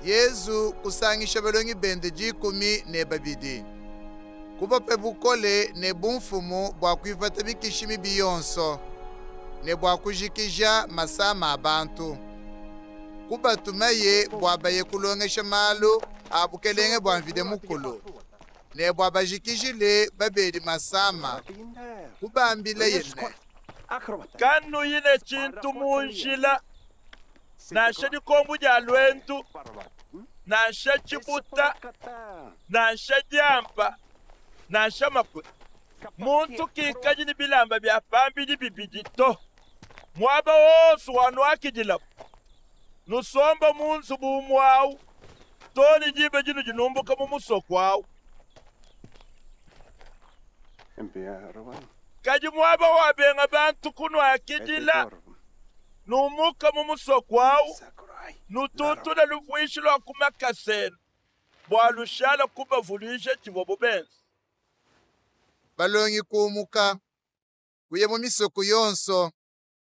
Yesu kusangisha balongi bende jikumi ne babidi. Kuba pe bukole ne bumfumu bwa kuifata bikishimi biyonso ne bwa kujikija masama abantu. Kuba tumaye bwa baye kulongesha malu abukelenge bwa mvide mukulu ne bwa bajikijile babedi masama kuba ambile yene. Kanu yine chintu munjila nashe dikombu ja lwentu nashe chibuta nashe jampa nashe makwe muntu kikaji ni bilamba bya pambi ni bibidito mwaba wosu wanu akijila nusomba munsu bumwau toni jibe jinu jinumbuka mumusokwawu kaji mwaba wabenga bantu kuno akijila numuka mumusokwawu nututula lufuishi lwa kumakasena bwalushala kuba vulisha chivobo benzi. Balongi kumuka kuye mu misoko yonso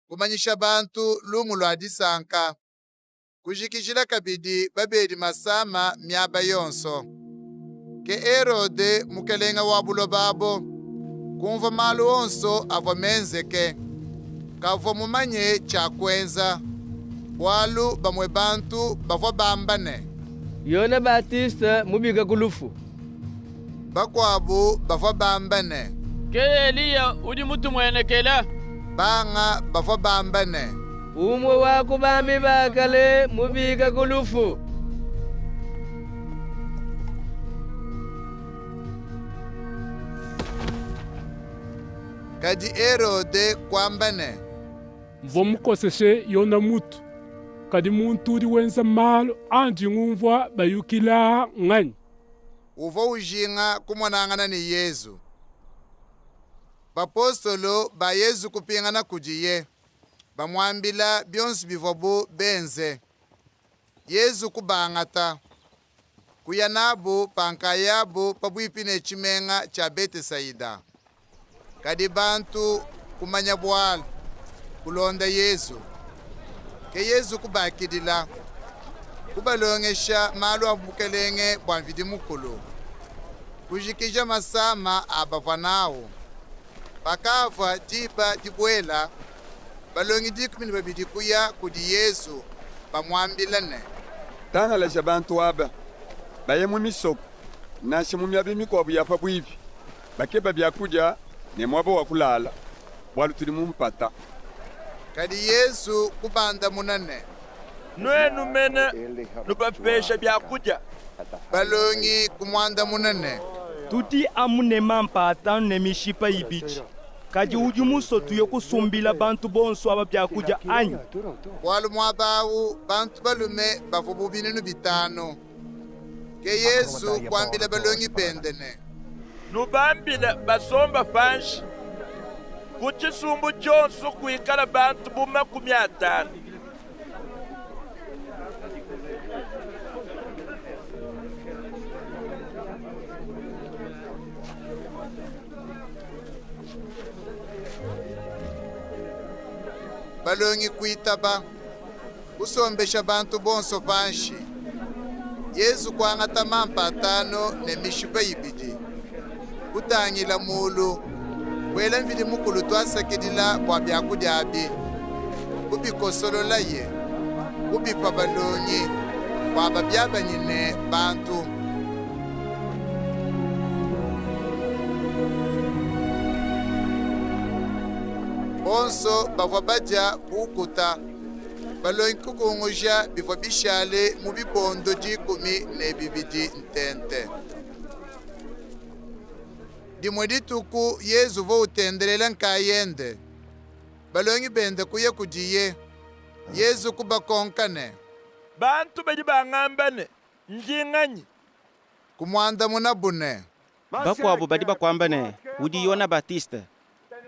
kumanyisha bantu lumu lwa disanka kujikijila kabidi babedi masama myaba yonso. Ke Herode mukelenga wabulo babo kumva malu onso avomenzeke kavo mumanye chakwenza bwalu bamwe bantu bavo bambane. Yona Batista mubiga kulufu Bakwabu bavo bambane. Ke Eliya udi mutu mwenekela Banga bavo bambane. umwe wako bami bakale mubiga kulufu. Kadi Herode kwambane. Mvomukoseshe yona mutu kadi muntu uri wenza malo andi ngumvwa bayukila ngani Uvo ujinga kumonangana ni Yesu. Bapostolo ba Yesu kupingana kujiye bamwambila byonsi bivobu benze. Yesu kubangata kuya nabo panka yabo pabwipine chimenga cha Betesaida. Kadi bantu kumanya bwala kulonda Yesu. Ke Yesu kubakidila kubalongesha malu abukelenge bwa mvidi mukulu kujikija masama abavanawo pakava diba dibwela balongi dikumi babidi kuya kudi Yesu bamwambilane. Tangalesha bantu aba baye mu misoko nashe mu myabi mikobu yafa bwibi bakeba byakuja ne mwabo wakulala bwalu tuli mumpata. Kadi Yesu kubanda munane Nwenu mene nubapesha byakuja balongi kumwanda munane. Tuti amune mampata ne mishipa ibichi kaji uju musotu yokusumbila bantu bonso aba byakuja anyi Bwalu mwabawu bantu balume bavubu binenu bitano. Ke Yesu kwambila balongi pendene. nubambile basomba fanshi kuchisumbu chonso kuikala bantu buma 500. Balongi kuitaba kusombesha bantu bonso panshi. Yesu kwangata mampa 5 ne mishipa ibidi kutangila mulu kwela mvili mukulu twasakidila bwa byakudya abi kubikosolola ye kubipa balongi bwaba byabanyine bantu. Bonso bavwa baja bukuta balongi kukungusha bivwa bishale mu bibondo jikumi ne bibidi ntente. Dimwe dituku Yesu vo utendelela nkayende balongi bende kuye kujiye Yesu kubakonkane Bantu bedi bangambane njinganyi kumwanda munabune. Bakwabu badi bakwambane udi Yona Batista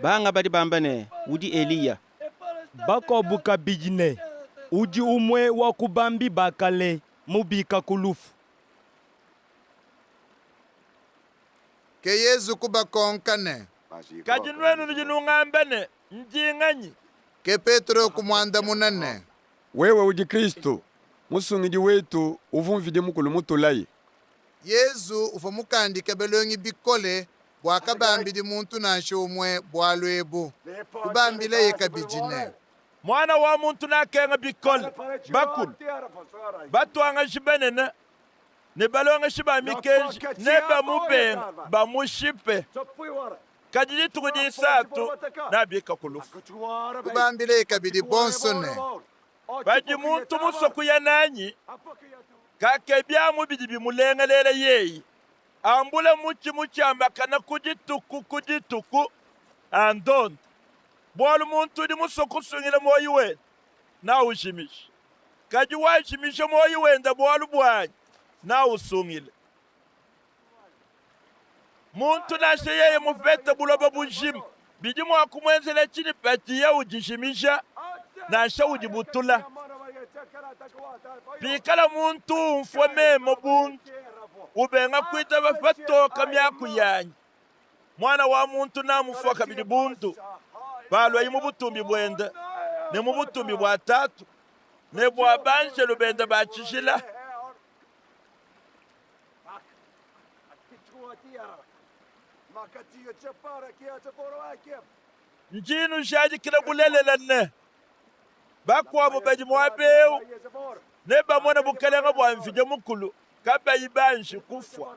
banga badi bambane udi Eliya. bakwabu kabijine uji umwe wakubambi bakale mubika kulufu. Ke Yesu kubakonkane kaji nwenu nujinungambane njinganyi ke Petro kumwanda munane. Wewe uji Kristo musungidi wetu uvumvide mukulu mutulaye. Yesu ufa mukandika belongi bikole bwakabambidi muntu nanshe umwe bwalwebu kubambile yekabijine. Mwana wa muntu nakenga bikole bakulu batwanga shibenene ne balonga shiba mikenji ne bamubenga bamushipe kadiri tukudi satu na bika kulufu kubambile yekabidi bonsone baji muntu musoku ya nanyi kake byamu bidi bimulengelele yeyi ambule muchi ambakana kujituku andon bolu muntu di musoku sungile moyi we na ushimishi kaji washimisha moyi wenda bolu bwanyi na usungile muntu nashe yeye mufete buloba bujim bidi mwakumwenzele chini pati ya ujishimisha nashe ujibutula pikala muntu mfome mobundu ubenga kwita bafatoka myaku yanyi mwana wa muntu namufoka bidi bundu balwa yi mubutumbi bwenda ne mubutumbi bwa tatu ne bwa banje lubenda bachishila njinu shaji kila bulelela ne bakwa mubaji mwabeu ne bamona bukalenga bwa mfije mukulu kaba yibanshi kufwa